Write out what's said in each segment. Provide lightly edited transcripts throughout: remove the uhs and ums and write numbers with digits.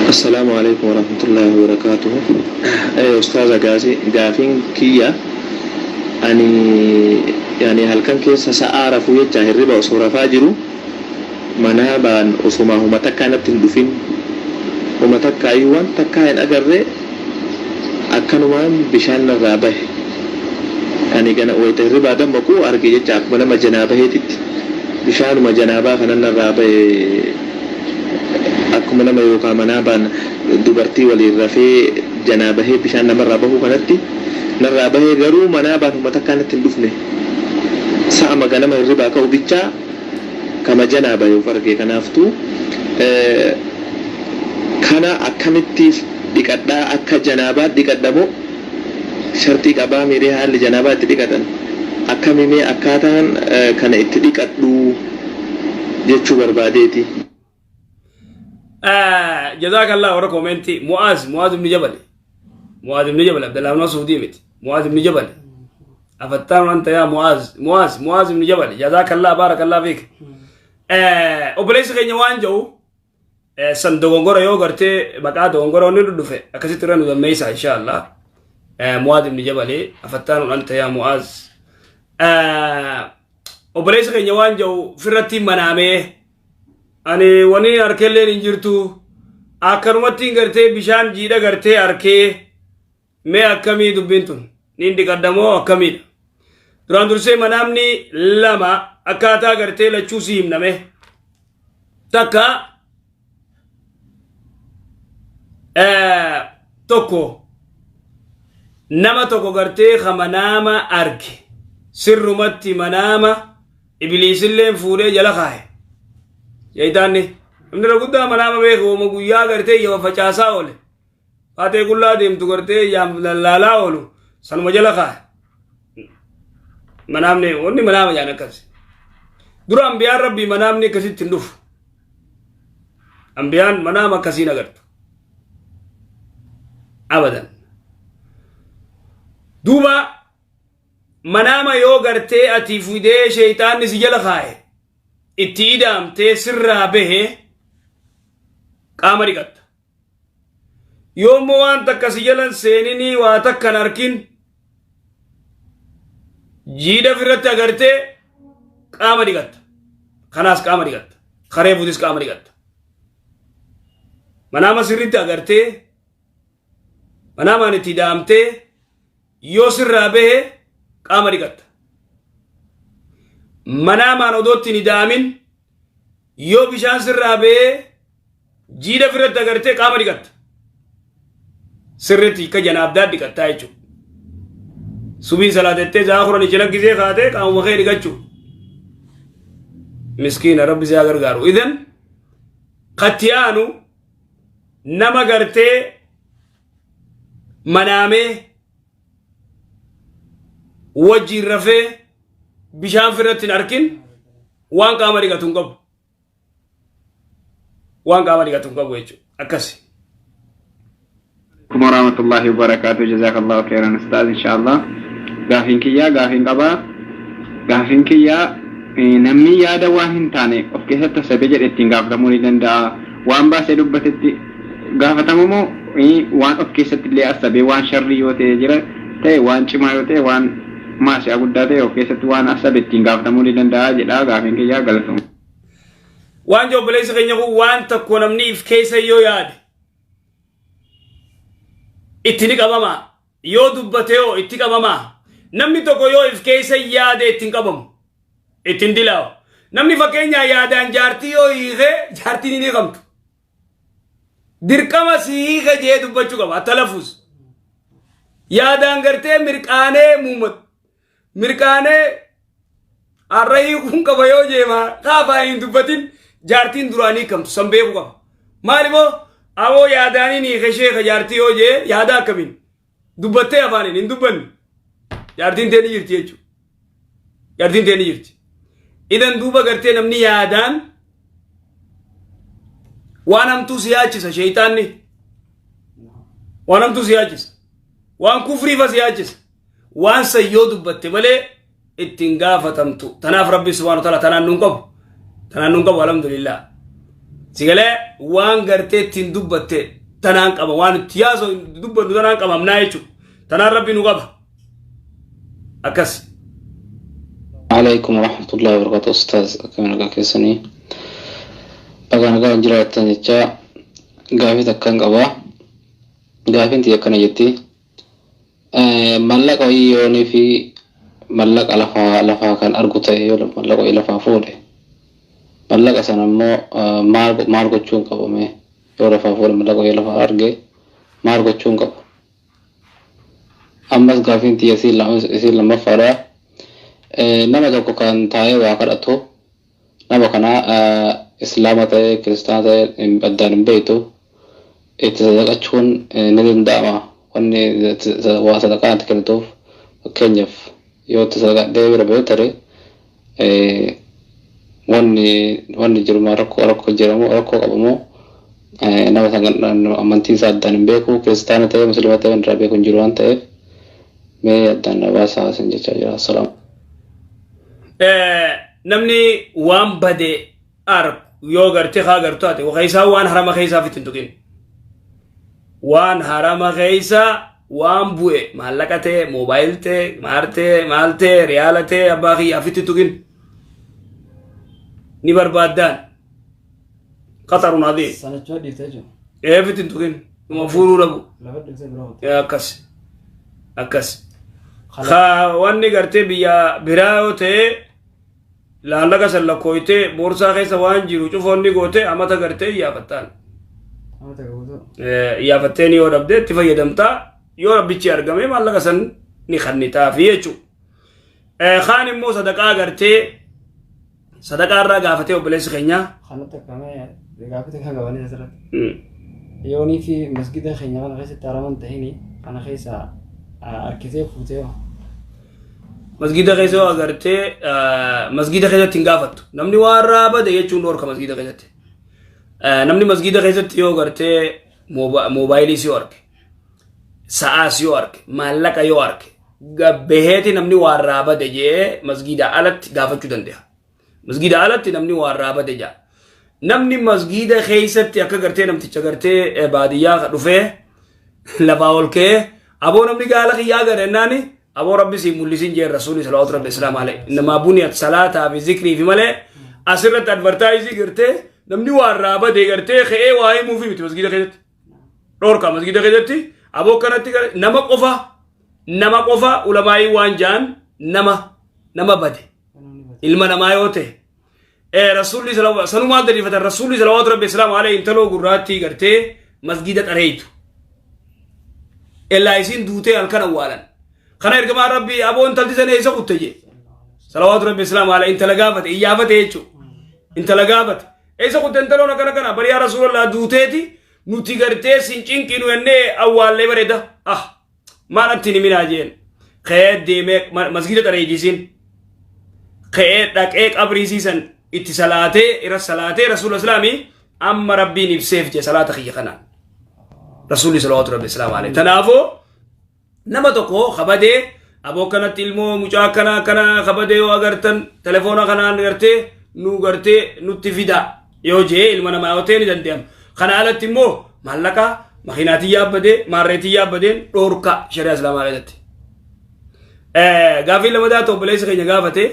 السلام عليكم ورحمة الله وبركاته. أستاذ غازي غافين كيا أني يعني هل كان كيس سأعرف ويجه الربا وصورة فاجرو منابان وصومه متكانت تندفين ومتكا أيوان تكاين أجرّي أكنوان بشان الرابه يعني كان ويته الربا دم بكو أرجع جاك من ما جنابه تيت بشان ما جنابه خلنا الرابه akkuma nama yookaan manaaban dubartii waliin rafee janaabahee bishaan namarraa bahuu kanatti narraa bahee garuu manaaban uummata akkanatti hin dhufne sa'a maganama hirribaa ka'u bichaa kama janaaba yoo fargee kanaaftu kana akkamitti dhiqadhaa akka janaabaa dhiqadhamoo shartii qabaa miree haalli janaabaa itti dhiqatan akkamimee akkaataan kana itti dhiqadhu jechuu barbaadeeti. جزاك الله ورا كومنتي معاذ بن جبل عبد الله بن مسعود مت معاذ بن جبل افتان انت يا معاذ بن جبل جزاك الله بارك الله فيك وبليس كني وانجو سندغونغورا يو غرتي بقا دغونغورا ندفه اكسيترن ميسا ان شاء الله معاذ بن جبل افتان انت يا معاذ وبليس كني وانجو فرتي منامه ani wani arkelle ninjirtu akkanumatti gartee bishaan jiidha gartee arkee mee akkamii dubbintun nindi qaddamoo akkamiidha duraan dursee manaamni lama akkaataa gartee lachuu si himname takka tokko nama tokko gartee manaama arge sirrumatti manaama ibliisilleen fuudhee jala kaaye يايتاني من رغودا منام بيخو مغويا غرتي يو فچاسا اول فاتي كلا ديم تو غرتي يام لالا اولو سن مجلا خا منام ني وني منام جانا كس درو انبياء ربي منام ني كسي تندوف انبياء منام كسي نغرت ابدا دوبا منام يو غرتي اتي فودي شيطان ني سجلا خاي اتيدام تسرّا به قامريقت يوم وان تكسيجلن سينيني واتكن اركين جيدا فرت اگرتے قامريقت خلاص قامريقت خريب وديس قامريقت منام سرت اگرتے منام اتيدامتے يو سرّا به قامريقت منامان odootti ni daamin yoo bishaan sirraa bee jiidha firratti agartee qaama dhiqatta sirritti akka janaabdaa dhiqattaa jechuudha subii salaatettee zaakuran ichi lakkisee kaatee qaamuma kee dhiqachuu miskiina rabbi isaa gargaaru idan qattiyaanu nama gartee manaamee wajjiin rafee bishaan firratti arkin waan qaama dhiqatuun qabu jechuudha akkasi. warahmatullahi wabarakatuh. jazakallahu khairan ustaz. inshallah gaafin kiyyaa namni yaada waan hin taane of keessatti sabee jedhe ittiin gaafatamuu ni danda'a. waan baasee dubbatetti gaafatamumoo waan of keessatti illee asabee waan sharrii yoo ta'e waan cimaa yoo ta'e waan maasii guddaa ta'e of keessatti waan asabee ittiin gaafatamuu ni danda'a jedha gaafin kiyyaa galatamu. waan jobboleessa keenya kun waan tokko namni if keessa yoo yaade itti ni qabama yoo dubbate yoo itti qabama namni tokko yoo if keessa yaade ittiin qabamu ittiin dilaawu namni fakkeenya yaadaan jaartii yoo hiike jaartiin ni qabdu dirqama si hiike jee dubbachuu qaba talafuus yaadaan gartee mirqaanee muummatu mirqaanee arrayii kun qaba yoo jeema kaafaa hin dubbatin jaartiin duraanii kamtu san beeku qaba maalimoo awoo yaadaanii ni keshee ka jaartii yoo jee yaada akkamiin dubbattee afaaniin hin dubbanne jaartiin tee ni jirti jechuudha jaartiin tee ni jirti idan duuba gartee namni yaadaan waan hamtuu si yaachisa sheeytaanni waan hamtuu si yaachisa waan kufriifa si yaachisa waan sayyoo dubbatte malee ittiin gaafatamtu tanaaf rabbi subhaanahu wa ta'aala tanaan nuun qabu alhamdulillah sigale waan gartee ittiin dubbatte tanaan qaba waan itti yaasoo dubbannu tanaan qabamnaa jechuudha tanaan rabbi nu qaba akkas. عليكم ورحمة الله وبركاته أستاذ كمان كيسني أنا قاعد جرا تنجا قافي تكن قبا قافي تي كنا جتي ملك أي يوني في ملك ألفا كان أرجوته يولا ملك أي لفا فوله ملك أصلا مو ماركو تشون قبا مي يولا فا فوله ملك أي لفا أرجع ماركو تشون قبا أمس قافي تي يصير لما فرا nama tokko kan taa'ee waa kadhatu nama kana islaama ta'e kiristaana ta'e addaan hin beektu itti sadaqachuun ni danda'ama wanni waa sadaqaa itti kennituuf fakkeenyaaf yoo itti sadaqadhee bira beektare wanni jiru rakkoo jedhamu rakkoo qabamu nama amantii isaa addaan hin beeku kiristaana ta'e musliima ta'e irraa beeku hin jiru waan ta'eef mee addaan baasaa isin jechaa jira. Assalaam. namni waan bade yoo gartee haa gartu ate wakaysaa waan harama keeysaa fitin tuqin waan harama keeysaa waan bu'e maallaqa ta'e moobaayil ta'e maal ta'e riyaala ta'e abbaa kiyyaa fitin tuqin ni barbaaddaan qaxarun adii sanachuu dhiiftee jiru fitin tuqin uma fuuruu dhabu akkas wanni gartee biyya biraa yoo ta'e laallaqa san lakkooytee boorsaa keessa waan jiru cufoonni goote amata gartee iyyafatteen yoo dhabdee itti fayyadamtaa yoo rabbichi argame maallaqa san ni kannitaafi jechuudha. Kaan immoo sadaqaa gartee sadaqaa irraa gaafatee obboleessi keenyaa. Kanatti akkamee gaafate kan qabanii asirratti yoonii fi masgida keenya kana keessatti haraman ta'ini kana keessa harkisee fuutee masgida keessa agartee masgida keessatti hin gaafattu namni waan raabade jechuun dhorka masgida keessatti namni masgida keessatti yoo agartee moobaayilii si arge sa'aas yoo arge maallaqa yoo arge gabbeheeti namni waan raabade jee masgida alatti gaafachuu danda'a masgida alatti namni waan raabade jaa namni masgida keessatti akka gartee namticha gartee baadiyyaa dhufee lafaa ol kee aboo namni gaala kiyyaa gareennaani أبو ربي سي مولسين جي الرسول صلى الله عليه وسلم عليه إنما بنيت صلاة في ذكري في ملأ أسرت أدفرتايزي قرتي نمني وارابا دي قرتي خيه واهي موفي بيت مسجد خيدت روركا مسجد خيدتي أبو كانت نما قفا علماء وانجان نما بدي علم نما يوته رسول الله صلى الله عليه وسلم دري فتر رسول الله صلى الله عليه وسلم عليه انتلو قراتي قرتي مسجد أريتو إلا يسين دوتي الكن أولا خنا يرجع ربي أبو أنت تلتزم إيش قلت تجي صلوات ربي السلام عليه أنت لقافت إيابت إيشو أنت لقافت إيش قلت أنت لو نكنا بريا رسول الله دوتيتي نتيجرتي سنجين كينو إنه أول لي بريدا ما نتيني من أجين خير ديمك مسجد تريجيسين خير لك إيك أبريسيسن اتصالاته إرس صلاته رسول الله سلامي أما ربي نفسه في صلاة خي خنا رسول الله صلوات ربي السلام عليه تنافو nama tokko khabade aboo kanatti ilmoo mucaa kana khabade yoo agartan telefoona kanaan gartee nu gartee nutti fida yoo jee ilma namaa yoo ta'e ni danda'am kana alatti immoo maallaqa makiinaatii yaabbadee maarreetii yaabbadeen dhoorka shari'a islaamaa keessatti gaafii lamadaa ta'u obboleessa keenya gaafate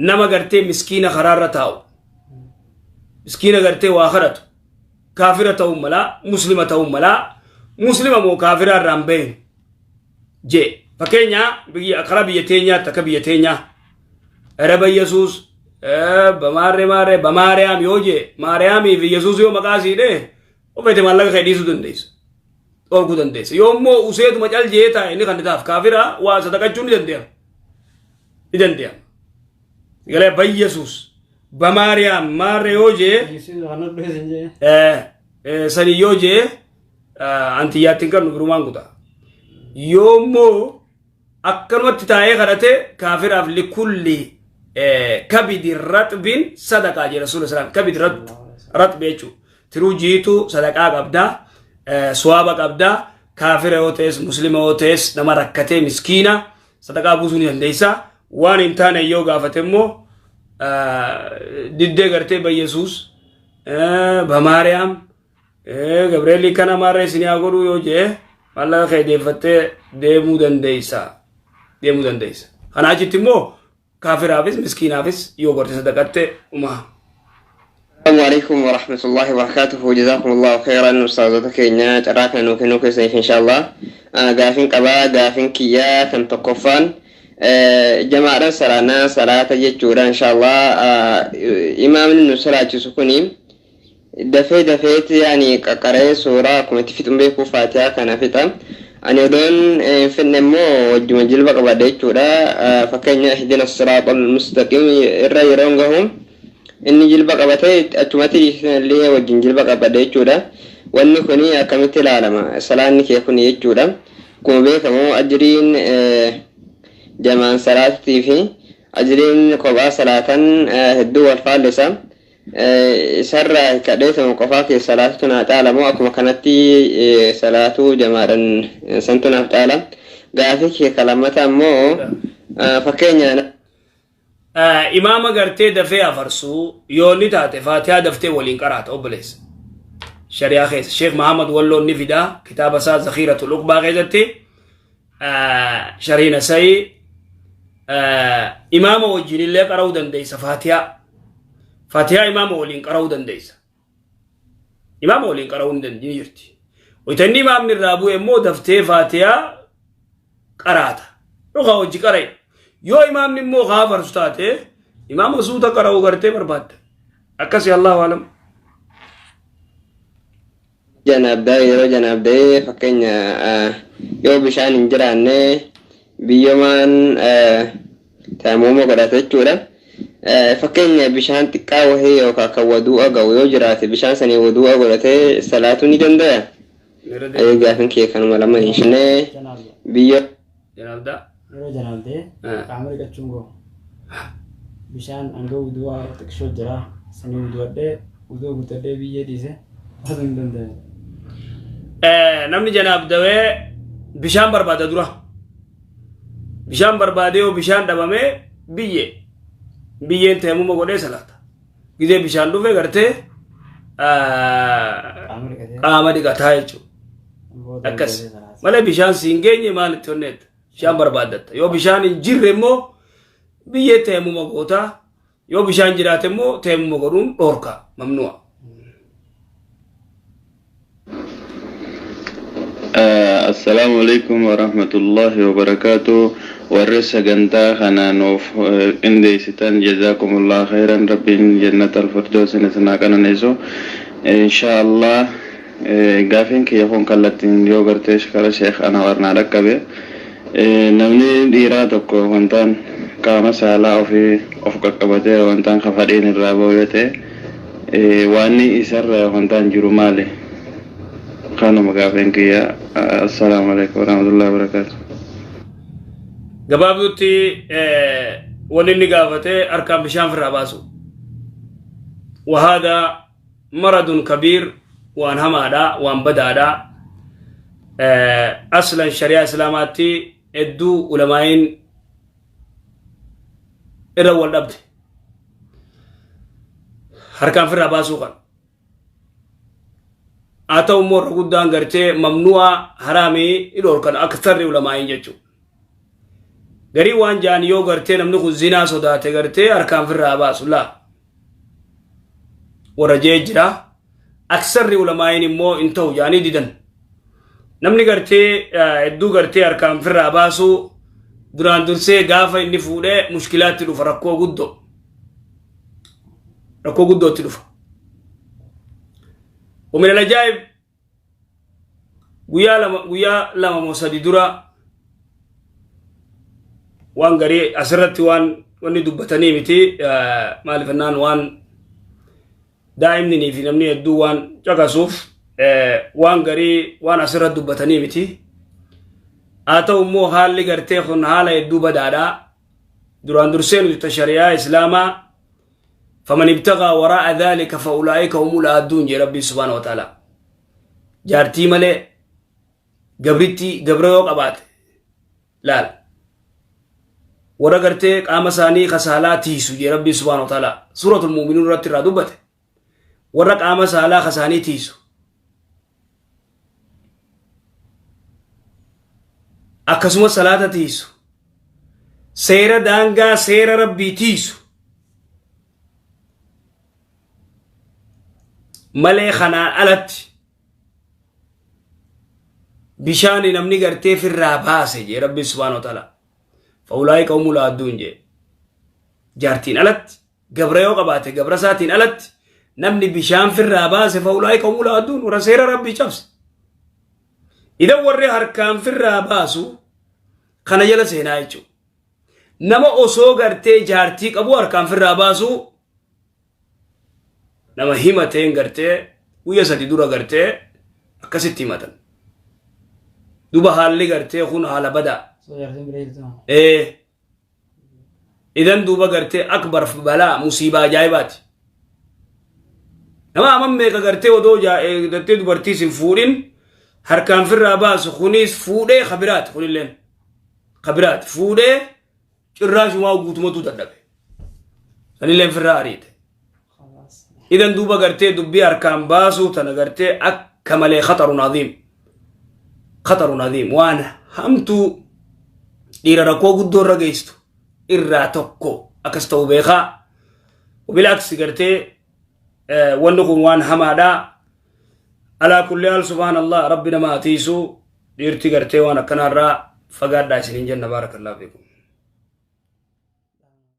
nama gartee miskiina karaarra taa'u miskiina gartee waa kadhatu kaafira ta'uu malaa muslima moo kaafira irraa hin beeknu je fakkeenya akara biyya teenyaa takka biyya teenyaa raba yesuus bamaariyaam yoo je maariyaamii fi yesuus yoo maqaa siidhe ofeete maallaqa kee dhiisuu dandeessa dhorkuu dandeessa yoo immoo useetuma cal jee taa'e inni kan taaf kaafira waa sadaqachuu ni danda'ama galee ba yesuus bamaariyaam maarre yoo je sani yoo je antiyyaattiin kan nu birumaan kutaa يومو أكنوت تايه خدته كافر أف لكل كبد الرطب صدقة جي رسول الله صلى الله عليه وسلم كبد رطب يجو ترو جيتو صدقة قبدا سوابا قبدا كافر أوتيس مسلم أوتيس نما ركته مسكينة صدقة بوزوني هنديسا وان انتان يوغا فتمو ديدي غرتي بيسوس بماريام Gabriel kana mare sini agoru yo je malla khaydefatte demu dandeisa ana jitimo kafirafis miskinafis yo gorte sadaqatte uma. السلام عليكم ورحمة الله وبركاته وجزاكم الله خيرا أستاذتك إننا تراكنا نوكي سيف إن شاء الله قافين قبا قافين كيا كم تقفان جماعة سرانا صلاة جيجورا إن شاء الله إمام النصرة سكونيم دفيت يعني قرأي سورة كما تفتن بيكو فاتحة كان فتن أن يدون في النمو وجمجل بقبا ديجورا فكين يهدنا الصراط المستقيم الرأي رونغهم inni jilba qabatee achumatti illee wajjin jilba qabadee jechuudha. Wanni kuni akkamitti ilaalama? Salaanni kee kuni jechuudha. Kuma beekamu ajriin jamaan salaatii fi ajriin kophaa salaatan hedduu wal faallisa. Isarraa kadheetamu qofaa kee salaatu naa caalamoo akkuma kanatti salaatu jamaadhaan santu naaf caala. Gaafii kee kalamata ammoo fakkeenyaan إمام قرتي دفع فرسو يوني تاتي فاتحة دفتي ولين قرأت أبليس شريعة خيس الشيخ محمد ولو النفدا كتاب أساس ذخيرة الأقبى غيزتي شرينا سي إمام وجين اللي قرأو دنديس فاتحة إمام ولين قرأو دنديس إمام ولين قرأو دنديس ويتني إمام الرابو إمو دفتي فاتحة قرأت رخا وجي قرأي yo imam nimmo ghaafar state imam suuta qara'u garte barbaadde akkasi Allahu alam. Janaabdee fakkeenya yoo bishaan hin jiraanne biyyomaan taamuma godhate jechuudha. Fakkeenya bishaan xiqqaa wahii yookaan kan wadu'a ga'u yoo jiraate bishaan sanii wadu'a godhatee salaatuu ni danda'a. Gaafin kee kanuma lama hin shinee biyyo. Yeroo janaabdee qaama dhiqachuun goo bishaan hanga uduu xiqqoo jira sanii uduudhee uduu guutadhee biyyee dhiise osoo hin danda'e. Namni janaabdawee bishaan barbaada dura bishaan barbaadee yoo bishaan dhabamee biyyeen teemuma godhee salaata gizee bishaan dhufe gartee qaama dhiqataa jechuudha. Akkas malee bishaan siin geenye maalitti honneetta. Bishaan barbaadatta yoo bishaan hin jirre immoo biyyee teemuma goota yoo bishaan jiraate immoo teemuma godhuun dhoorka mamnu'a. Assalamu alaikum wa rahmatullahi wa barakatuh. Warri sagantaa kana nuuf qindeessitan jazakumullah khairan rabbiin jannata al-firdaws isinaa qananiisu inshallah. Gaafin kiyya kun kallattiin yoo gartee kara Sheekh Anwar naa dhaqqabe namni dhiiraa tokko wantaan qaama saalaa ofii of qaqqabatee wantaan kafadheen irraa ba'u yoo ta'e waanni isarra wantaan jiru maali? Kanuma gaafin kiyya. Assalamu alaikum wa rahmatullahi wa barakatuh. Gabaabduutti wanni inni gaafate harkaan bishaan firraa baasu. Wahaada maradun kabiir waan hamaadha waan badaadha. Aslan shari'a islaamaatti hedduu ulamaa'iin irra wal dhabde harkaan firraa baasuu kan haa ta'u immoo irra guddaan gartee mamnu'a haraamii idhoorkan aksarri ulamaa'iin jechuudha. Garii waan jaan yoo gartee namni kun zinaa sodaate gartee harkaan firraa baasu laa warra jee jira. Aksarri ulamaa'iin immoo in ta'u jaanii didan. Namni gartee hedduu gartee harkaan firraa baasu duraan dursee gaafa inni fuudhee mushkilaatti dhufa rakkoo guddootti dhufa. ومن العجائب ويا لما موسى درا وان غري اسرت وان دبتني متي مال فنان وان دائمني في نمني الدوان جاكاسوف وان غري وان اسرت دبتني متي اتو مو حال لي غرتي خن حال يدو بدادا دران درسين الشريعه اسلاما فمن ابتغى وراء ذلك فاولئك هم العادون يا ربي سبحانه وتعالى جارتي ملي غبريو قبات لا ورغرتي قام ثاني خسالاتي سو يا ربي سبحانه وتعالى سوره المؤمنون رت رادوبت ورق قام سالا خساني تيسو akkasuma salaata tiisu seera daangaa seera rabbii tiisu malee kanaan alatti bishaani namni gartee firraa baase jee rabbi subhaanahu wa ta'ala faulaa'ika humul aadduun jee jaartiin alatti gabra yoo qabaate gabra isaatiin alatti namni bishaan firraa baase faulaa'ika humul aadduun warra seera rabbii cabse idan warri harkaan firraa baasu kana jala seenaa jechuudha nama osoo gartee jaartii qabu harkaan firraa baasu nama himateen gartee guyya sadi dura gartee akkasitti himatan duba haalli gartee kun haala badaa idan duba gartee akbar balaa musiibaa ajaa'ibaati nama amman meeqa gartee odoo gartee dubartiis hin fuudhin harkaan firraa baasu kunis fuudhee kabiraati kunilleen kabiraati fuudhee cirraashumaa guutumatu dadhabe sanilleen firraa ariite idan duba gartee dubbii harkaan baasu tana gartee akka malee khatarun adhiim waan hamtuu dhiira rakkoo guddoo irra geesstu irraa tokko akkas ta'u beekaa wabilaaksi gartee wanni kun waan hamaadhaa alaa kulli haal subhaanallah rabbi nama atiisu dhiirti gartee waan akkanarraa fagaadhaa isiniin jenna baarakallahu fiikum